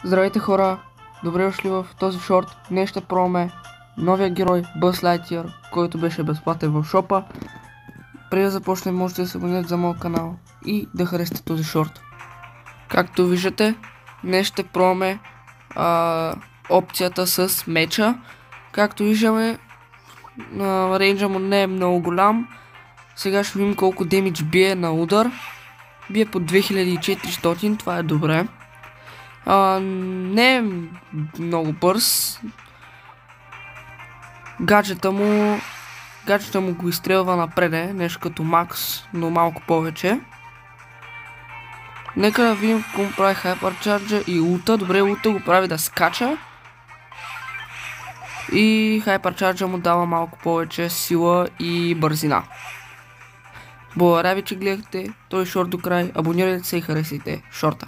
Здравейте хора! Добре дошли в този шорт. Днес ще пробваме новия герой Бъз Лайтиър, който беше безплатен в шопа. Преди да започнем, можете да се абонирате за моят канал и да харесате този шорт. Както виждате, днес ще пробваме опцията с меча. Както виждаме, рейнджа му не е много голям. Сега ще видим колко демидж бие на удар. Бие по 2400, това е добре. Не е много бърз. Гаджета му го изстрелва напред, нещо като Макс, но малко повече. Нека да видим какво прави Hypercharge и улта. Добре, улта го прави да скача. И Hypercharge му дава малко повече сила и бързина. Благодаря ви, че гледахте този шорт до край. Абонирайте се и харесайте шорта.